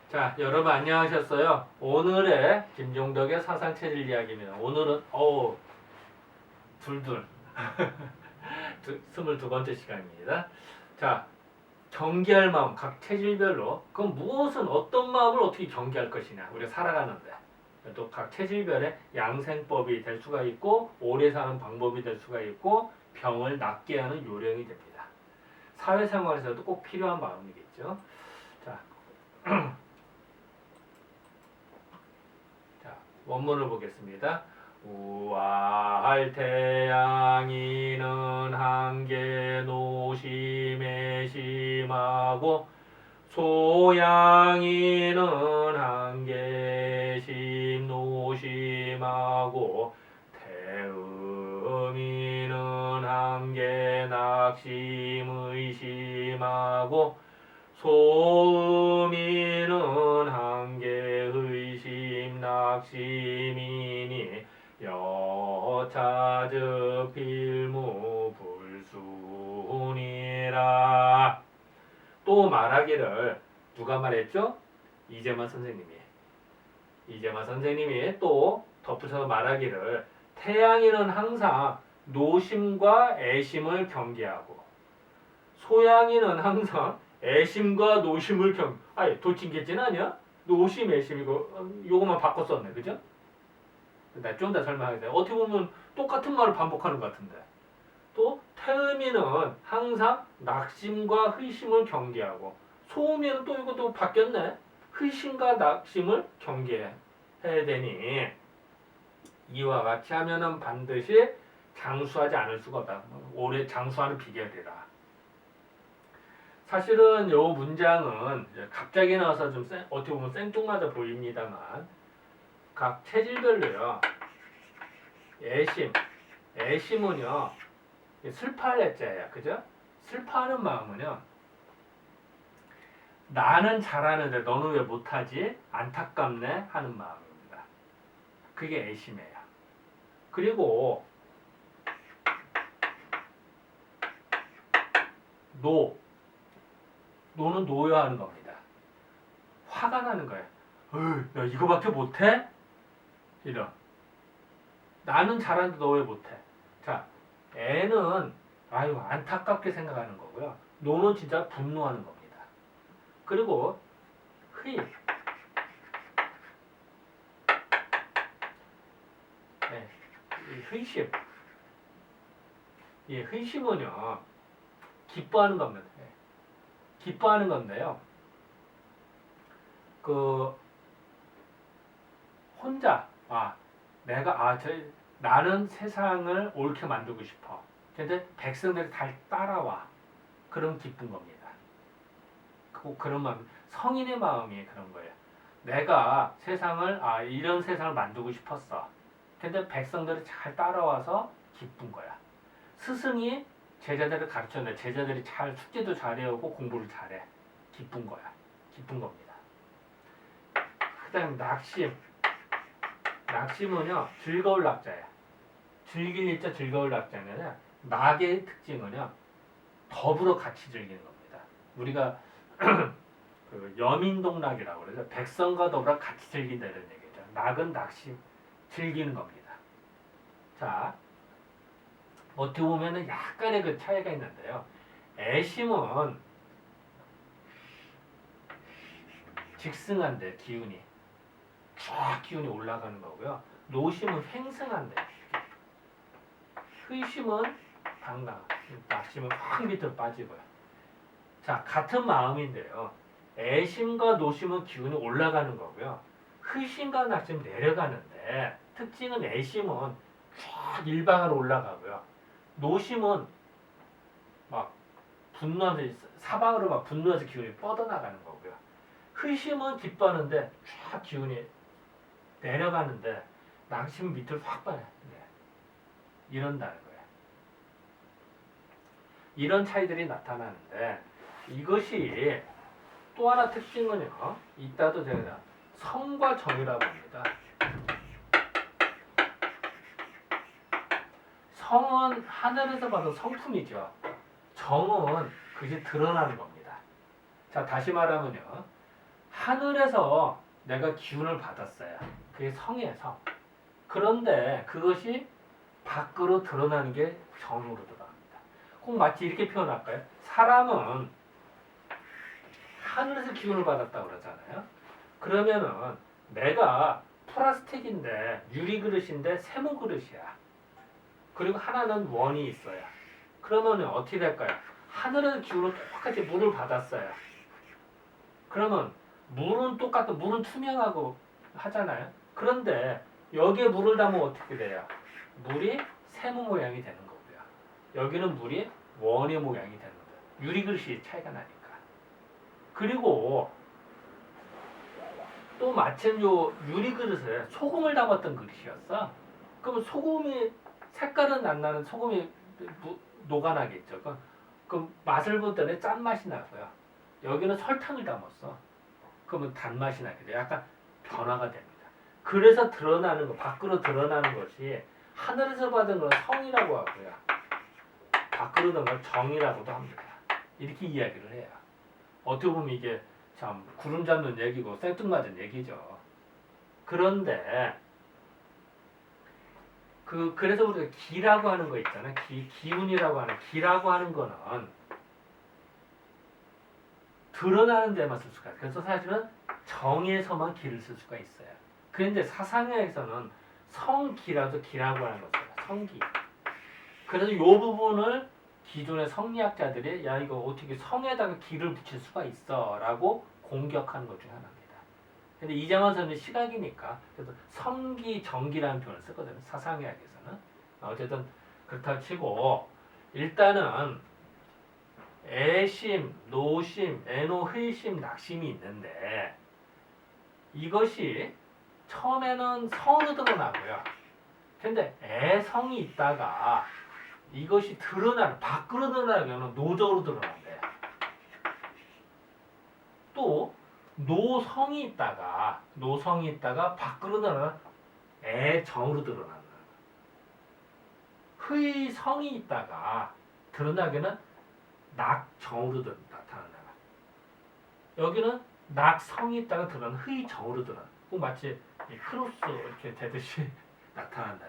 자, 여러분 안녕하셨어요? 오늘의 김종덕의 사상체질 이야기입니다. 오늘은 둘둘 22번째 시간입니다. 자, 경계할 마음 각 체질별로 그럼 무엇은 어떤 마음을 어떻게 경계할 것이냐 우리가 살아가는데 또 각 체질별의 양생법이 될 수가 있고 오래 사는 방법이 될 수가 있고 병을 낫게 하는 요령이 됩니다. 사회생활에서도 꼭 필요한 마음이겠죠. 자, 자, 원문을 보겠습니다. 우아할 태양이는 한계 노심에 심하고 소양이는 한계 심 노심하고 태음이는 한계 낙심 의심하고 소음이는 한계 의심 낙심이니 여차즉 필무불순이라. 또 말하기를 누가 말했죠? 이재만 선생님이 또 덧붙여서 말하기를 태양이는 항상 노심과 애심을 경계하고 소양이는 항상 애심과 노심을 아니 도친개진 아니야? 노심 애심이고 요거만 바꿔 썼네, 그죠? 나 좀 더 설명하겠습니다. 어떻게 보면 똑같은 말을 반복하는 것 같은데. 또 태음이는 항상 낙심과 의심을 경계하고 소음이는 또 이것도 바뀌었네. 의심과 낙심을 경계해야 되니 이와 같이 하면은 반드시 장수하지 않을 수가 없다. 오래 장수하는 비결이라. 사실은 요 문장은 갑자기 나와서 좀 어떻게 보면 생뚱맞아 보입니다만 각 체질별로요. 애심은요. 슬퍼할 애자야. 그죠? 슬퍼하는 마음은요. 나는 잘하는데 너는 왜 못하지? 안타깝네 하는 마음입니다. 그게 애심이에요. 그리고 노는 노여하는 겁니다. 화가 나는 거예요. 나 이거밖에 못해? 이런. 나는 잘하는데 너 왜 못해? 자, 애는 아유 안타깝게 생각하는 거고요. 노는 진짜 분노하는 겁니다. 그리고 네, 의심. 의심은요 기뻐하는 겁니다. 기뻐하는 건데요. 혼자 나는 세상을 옳게 만들고 싶어. 근데 백성들이 다 따라와. 그럼 기쁜 겁니다. 그런 마음, 성인의 마음이 그런 거예요. 내가 이런 세상을 만들고 싶었어. 근데 백성들이 잘 따라와서 기쁜 거야. 스승이 제자들을 가르쳤는데 제자들이 숙제도 잘 해오고 공부를 잘해. 기쁜 거야. 기쁜 겁니다. 그 다음 낙심은요 즐거울 낙자야. 즐길 일자 즐거울 낙자는 낙의 특징은요 더불어 같이 즐기는 겁니다. 우리가 그 여민동락이라고 그러죠. 백성과 더불어 같이 즐긴다 이런 얘기죠. 낙은 낙심 즐기는 겁니다. 자, 어떻게 보면은 약간의 그 차이가 있는데요. 애심은 직승한데 기운이 올라가는 거고요. 노심은 횡승한데 의심은 당당, 낙심은 확 밑으로 빠지고요. 자, 같은 마음인데요. 애심과 노심은 기운이 올라가는 거고요. 의심과 낙심은 내려가는데 특징은 애심은 쫙 일방으로 올라가고요. 노심은 막 분노하면서 사방으로 막 분노해서 기운이 뻗어나가는 거고요. 의심은 기뻐하는데 쫙 기운이 내려가는데 낙심은 밑으로 확 빠져요. 이런다는 거예요. 이런 차이들이 나타나는데 이것이 또 하나 특징은요. 이따도 제가 성과 정이라고 합니다. 성은 하늘에서 받은 성품이죠. 정은 그게 드러나는 겁니다. 자, 다시 말하면요. 하늘에서 내가 기운을 받았어요. 그게 성이에요, 성. 그런데 그것이 밖으로 드러나는 게 정으로 들어갑니다. 꼭 마치 이렇게 표현할까요? 사람은 하늘에서 기운을 받았다고 그러잖아요. 그러면은 내가 플라스틱인데 유리 그릇인데 세모 그릇이야. 그리고 하나는 원이 있어요. 그러면 어떻게 될까요? 하늘에서 기운을 똑같이 물을 받았어요. 그러면 물은 똑같은 물은 투명하고 하잖아요. 그런데 여기에 물을 담으면 어떻게 돼요? 물이 세모 모양이 되는 거고요. 여기는 물이 원의 모양이 되는 거예요. 유리 그릇이 차이가 나니까. 그리고 또 마침 요 유리 그릇에 소금을 담았던 그릇이었어. 그럼 소금이 색깔은 안 나는 소금이 녹아나겠죠. 그럼 맛을 보더니 짠맛이 나고요. 여기는 설탕을 담았어. 그러면 단맛이 나게 돼요. 약간 변화가 됩니다. 그래서 드러나는 거, 밖으로 드러나는 것이 하늘에서 받은 건 성이라고 하고요. 밖으로 드러나는 건 정이라고도 합니다. 이렇게 이야기를 해요. 어떻게 보면 이게 참 구름 잡는 얘기고 생뚱맞은 얘기죠. 그런데 그래서 우리가 기라고 하는 거 있잖아요. 기운이라고 하는 기라고 하는 거는 드러나는 데만 쓸 수가 있어요. 그래서 사실은 정에서만 기를 쓸 수가 있어요. 그런데 사상에서는 성기라도 기라고 하는 거죠. 성기. 그래서 이 부분을 기존의 성리학자들이 야 이거 어떻게 성에다가 기를 붙일 수가 있어 라고 공격하는 것 중에 하나입니다. 근데 이장원 선생님 시각이니까 그래서 성기, 정기라는 표현을 쓰거든요. 사상의학에서는. 어쨌든 그렇다고 치고 일단은 애심, 노심, 애노, 회심, 낙심이 있는데 이것이 처음에는 성으로 드러나고요. 근데 애성이 있다가 이것이 밖으로 드러나면 노적으로 드러난대요. 또 노성이 있다가 밖으로 드러나면 애정으로 드러난다. 의성이 있다가 드러나기는 낙정으로 나타난다. 여기는 낙성이 있다가 드러나는 의정으로 드러난다. 꼭 마치 크로스 이렇게 되듯이 나타난다.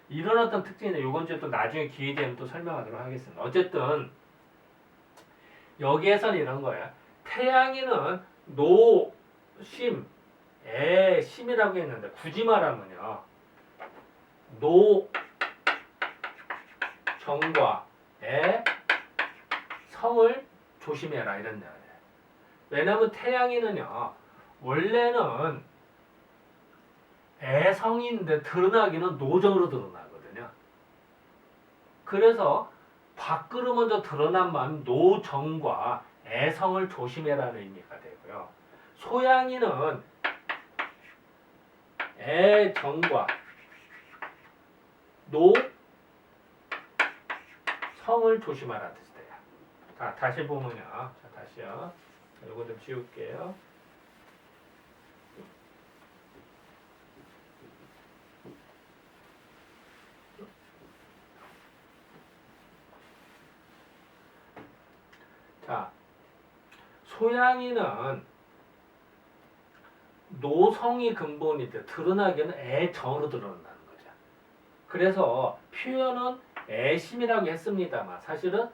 이런 어떤 특징인데 요건 이제 또 나중에 기회 되면 또 설명하도록 하겠습니다. 어쨌든 여기에서는 이런 거예요. 태양이는 노심, 애심이라고 했는데 굳이 말하면요. 노정과 애성을 조심해라 이런 얘기예요. 왜냐하면 태양이는요. 원래는 애성인데 드러나기는 노정으로 드러나거든요. 그래서 밖으로 먼저 드러난 마음 노정과 애성을 조심해라는 의미가 되고요. 소양이는 애정과 노성을 조심하라는 뜻이 돼요. 자, 다시 보면요. 자, 다시요. 이거 좀 지울게요. 자, 소양이는 노성이 근본이 돼 드러나기는 애정으로 드러난다는 거죠. 그래서 표현은 애심이라고 했습니다만 사실은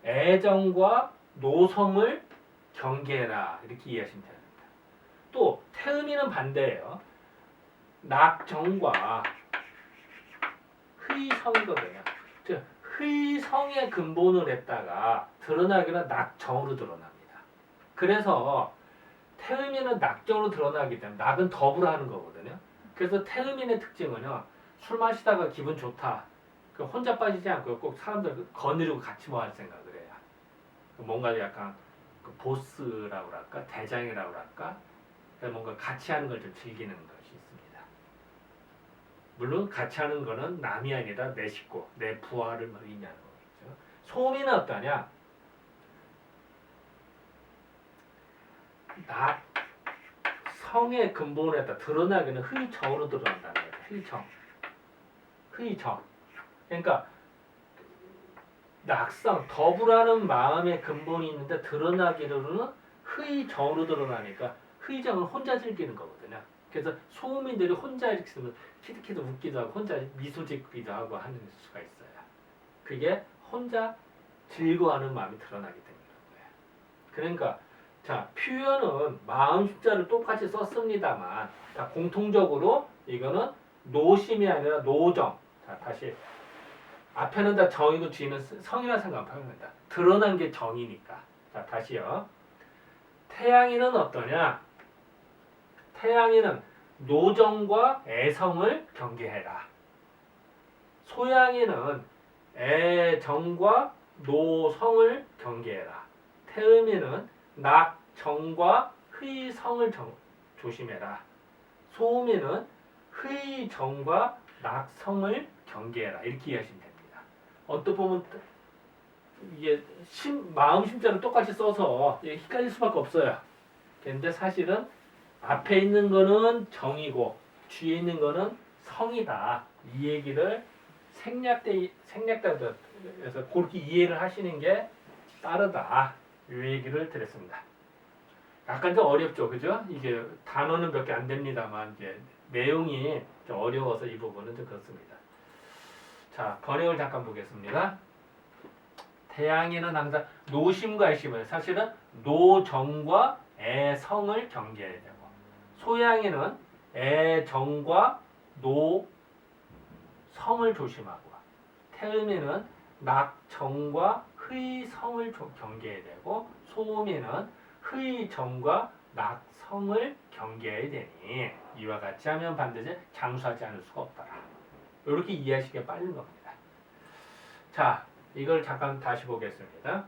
애정과 노성을 경계해라 이렇게 이해하시면 됩니다. 또 태음이는 반대예요. 낙정과 의성이거든요. 즉 의성의 근본을 했다가 드러나기는 낙정으로 드러납니다. 그래서 태음인은 낙정으로 드러나기 때문에 낙은 덕으로 하는 거거든요. 그래서 태음인의 특징은요. 술 마시다가 기분 좋다. 혼자 빠지지 않고 꼭 사람들 거느리고 같이 뭐 할 생각을 해요. 뭔가 약간 보스라고 할까? 대장이라고 할까? 뭔가 같이 하는 걸 좀 즐기는 것이 있습니다. 물론 같이 하는 거는 남이 아니라 내 식구, 내 부하를 의미하는 거겠죠. 소음이는 어떠냐? 성의 근본에다 드러나기는 의정으로 드러난다는 거예요. 의정. 그러니까 낙성, 덕으라는 마음의 근본이 있는데 드러나기로는 의정으로 드러나니까 회의정을 혼자 즐기는 거거든요. 그래서 소음인들이 혼자 이렇게 쓰면 키득키득 웃기도 하고 혼자 미소 짓기도 하고 하는 수가 있어요. 그게 혼자 즐거워하는 마음이 드러나기 때문인 거예요. 그러니까 자, 표현은 마음 숫자를 똑같이 썼습니다만 자, 공통적으로 이거는 노심이 아니라 노정. 자, 다시 앞에는 다 정이고 뒤는 성이라 생각합니다. 드러난 게 정이니까. 자, 다시요. 태양이는 어떠냐? 태양이는 노정과 애성을 경계해라. 소양이는 애정과 노성을 경계해라. 태음이는 낙정과 회성을 조심해라. 소음이는 회정과 낙성을 경계해라. 이렇게 이해하시면 됩니다. 어떻게 보면 이게 마음 심자를 똑같이 써서 헷갈릴 수밖에 없어요. 근데 사실은 앞에 있는 거는 정이고 뒤에 있는 거는 성이다. 이 얘기를 생략돼서 그렇게 이해를 하시는 게 빠르다. 이 얘기를 드렸습니다. 약간 좀 어렵죠, 그죠? 이게 단어는 몇 개 안 됩니다만 이제 내용이 좀 어려워서 이 부분은 좀 그렇습니다. 자, 번역을 잠깐 보겠습니다. 태양에는 항상 노심과 애심을 사실은 노정과 애성을 경계해야 되고 소양에는 애정과 노성을 조심하고 태음에는 낙정과 회성을 경계해야 되고 소음에는 회정과 낙성을 경계해야 되니 이와 같이 하면 반드시 장수하지 않을 수가 없더라. 이렇게 이해하시기가 빠른 겁니다. 자, 이걸 잠깐 다시 보겠습니다.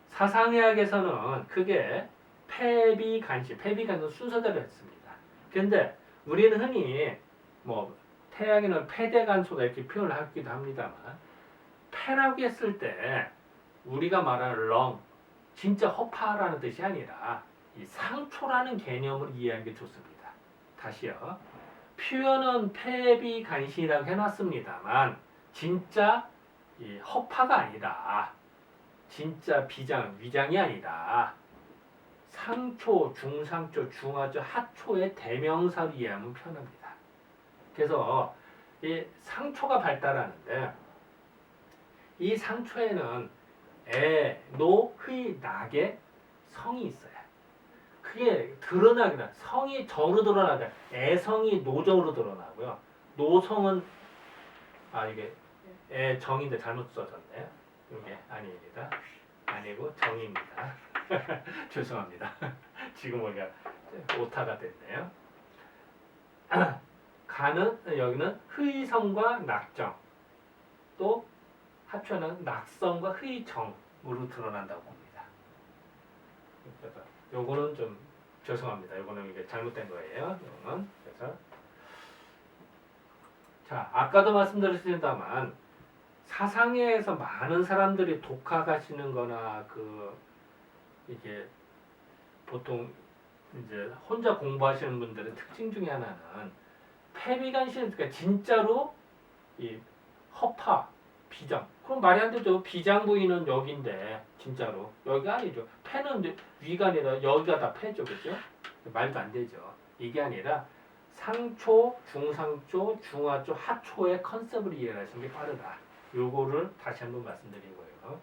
사상의학에서는 크게 폐비간신 순서대로 했습니다. 그런데 우리는 흔히 뭐 태양에는 폐대간소다 이렇게 표현을 하기도 합니다만 폐라고 했을 때 우리가 말하는 렁 진짜 허파라는 뜻이 아니라 이 상초라는 개념을 이해하는 게 좋습니다. 다시요. 표현은 폐비간신이라고 해놨습니다만 진짜 이 허파가 아니다. 진짜 위장이 아니다. 상초, 중상초, 중하초, 하초의 대명사로 이해하면 편합니다. 그래서 이 상초가 발달하는데 이 상초에는 애, 노, 의, 낙의 성이 있어요. 그게 드러나기는 성이 정으로 드러나다. 애성이 노정으로 드러나고요. 노성은 이게 애정인데 잘못 써졌네요. 이게 아닙니다. 아니고 정입니다. 죄송합니다. 지금 우리가 오타가 됐네요. 가는 여기는 회성과 낙정 또 하초는 낙성과 회정으로 드러난다고 봅니다. 그래서 요거는 좀 죄송합니다. 요거는 이게 잘못된 거예요. 요거는 그래서 자 아까도 말씀드렸습니다만 사상에서 많은 사람들이 독학하시는 거나 이게 보통 이제 혼자 공부하시는 분들의 특징 중에 하나는 폐비간신 그러니까 진짜로 이 허파, 비장 그럼 말이 안 되죠. 비장 부위는 여기인데 진짜로 여기가 아니죠. 폐는 위가 아니라 여기가 다 폐죠, 그죠? 말도 안 되죠. 이게 아니라 상초, 중상초, 중하초, 하초의 컨셉을 이해하시는 게 빠르다. 요거를 다시 한번 말씀드린 거예요.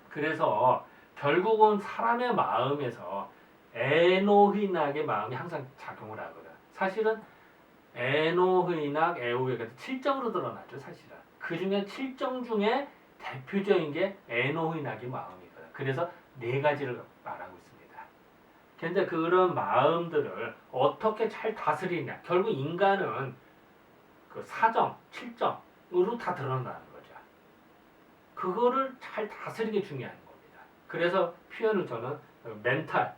그래서 결국은 사람의 마음에서 애노의낙의 마음이 항상 작용을 하거든. 사실은 애노의낙, 애오의가 7정으로 드러나죠. 사실은. 그 중에 7정 중에 대표적인 게 애노의낙의 마음이거든. 그래서 4가지를 말하고 있습니다. 그런데 그런 마음들을 어떻게 잘 다스리냐. 결국 인간은 그 4정, 7정으로 다 드러나는 거죠. 그거를 잘 다스리는 게 중요한 겁니다. 그래서 표현을 저는 멘탈,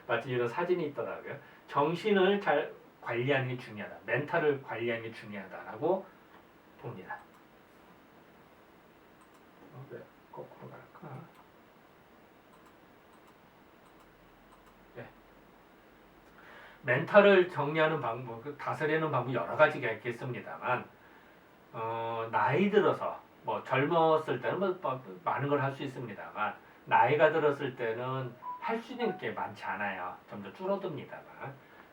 마치 이런 사진이 있더라고요. 정신을 잘 관리하는 게 중요하다. 멘탈을 관리하는 게 중요하다라고 봅니다. 왜 거꾸로 갈까? 네. 멘탈을 정리하는 방법, 다스리는 방법이 여러 가지가 있겠습니다만 나이 들어서 뭐 젊었을 때는 뭐 많은 걸 할 수 있습니다만 나이가 들었을 때는 할 수 있는 게 많지 않아요. 점점 줄어듭니다만.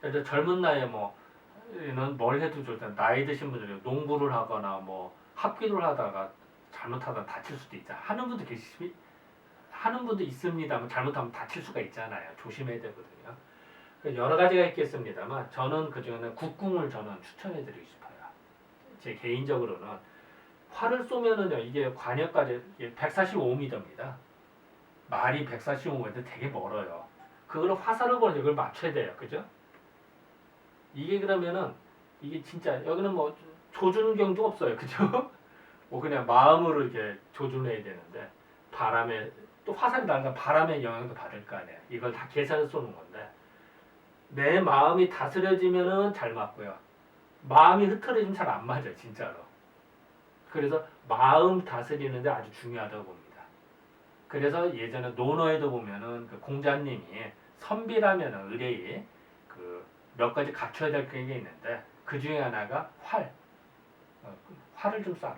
그래서 젊은 나이에 뭐는 뭘 해도 좋다. 나이 드신 분들이 농구를 하거나 뭐 합기를 하다가 잘못하다 다칠 수도 있잖아. 하는 분도 있습니다만 잘못하면 다칠 수가 있잖아요. 조심해야 되거든요. 여러 가지가 있겠습니다만 저는 그중에는 국궁을 저는 추천해드리고 싶어요. 제 개인적으로는 활을 쏘면은요 이게 관역까지 145m입니다. 말이 145m 되게 멀어요. 그거를 화살을 보는 이걸 맞춰야 돼요. 그죠? 이게 그러면은 이게 진짜 여기는 뭐 조준경도 없어요. 그죠? 뭐 그냥 마음으로 이렇게 조준해야 되는데 바람에 또 화살이 날면 바람의 영향도 받을 거 아니에요. 이걸 다 계산해서 쏘는 건데 내 마음이 다스려지면은 잘 맞고요. 마음이 흐트러지면 잘 안 맞아요. 진짜로. 그래서 마음 다스리는데 아주 중요하다고 봅니다. 그래서 예전에 논어에도 보면은 그 공자님이 선비라면은 의뢰에 그 몇 가지 갖춰야 될 게 있는데 그 중에 하나가 활을 좀 쏴라.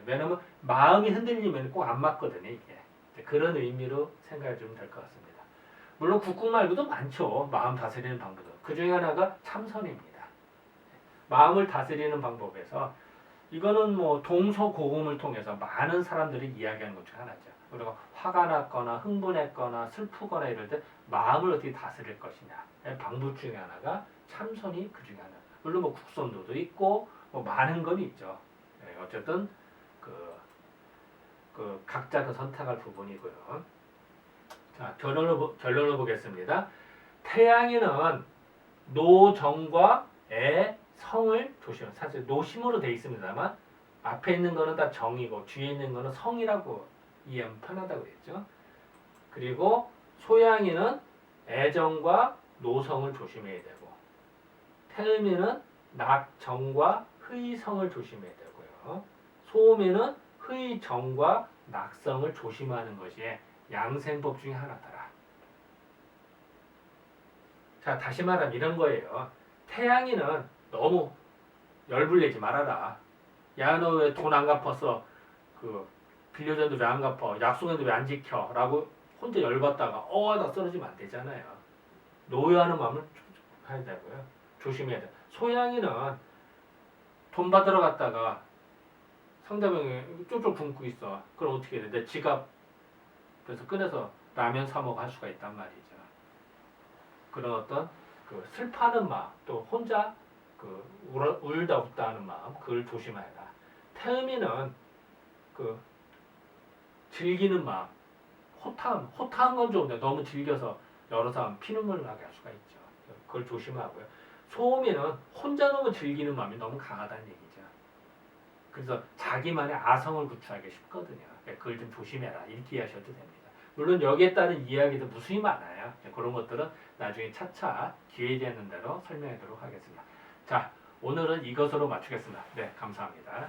왜냐면 마음이 흔들리면 꼭 안 맞거든요. 이게 그런 의미로 생각해 주면 될 것 같습니다. 물론 국궁 말고도 많죠. 마음 다스리는 방법도. 그 중에 하나가 참선입니다. 마음을 다스리는 방법에서 이거는 뭐 동서고금을 통해서 많은 사람들이 이야기하는 것 중 하나죠. 우리가 화가 났거나 흥분했거나 슬프거나 이럴 때 마음을 어떻게 다스릴 것이냐. 방법 중에 하나가 참선이 그 중에 하나. 물론 뭐 국선도도 있고 뭐 많은 건 있죠. 어쨌든 그 각자 그 선택할 부분이고요. 자, 결론을 보겠습니다. 태양에는 노정과 성을 조심해요. 사실 노심으로 되어 있습니다만 앞에 있는 거는 다 정이고 뒤에 있는 거는 성이라고 이해하면 편하다고 그랬죠. 그리고 소양이는 애정과 노성을 조심해야 되고 태음이는 낙정과 흐이성을 조심해야 되고요. 소음이는 흐이정과 낙성을 조심하는 것이 양생법 중에 하나더라. 자, 다시 말하면 이런 거예요. 태양이는 너무 열불내지 말아라. 야, 너 왜 돈 안 갚았어? 빌려줬는데 왜 안 갚아? 약속했는데 왜 안 지켜? 라고 혼자 열받다가 나 쓰러지면 안 되잖아요. 노여하는 마음을 해야 되고요. 조심해야 돼. 소양이는 돈 받으러 갔다가 상대방이 쫄쫄 굶고 있어. 그럼 어떻게 해야 돼? 내 지갑 그래서 꺼내서 라면 사 먹어 할 수가 있단 말이죠. 그런 어떤 슬퍼하는 마음, 또 혼자 울다 웃다 하는 마음, 그걸 조심해라. 태음이는 즐기는 마음, 호탕한 건 좋은데 너무 즐겨서 여러 사람 피눈물 나게 할 수가 있죠. 그걸 조심하고요. 소음이는 혼자 너무 즐기는 마음이 너무 강하다는 얘기죠. 그래서 자기만의 아성을 구축하기 쉽거든요. 그걸 좀 조심해라. 이렇게 이해하셔도 됩니다. 물론 여기에 따른 이야기도 무수히 많아요. 그런 것들은 나중에 차차 기회 되는 대로 설명하도록 하겠습니다. 자, 오늘은 이것으로 마치겠습니다. 네, 감사합니다.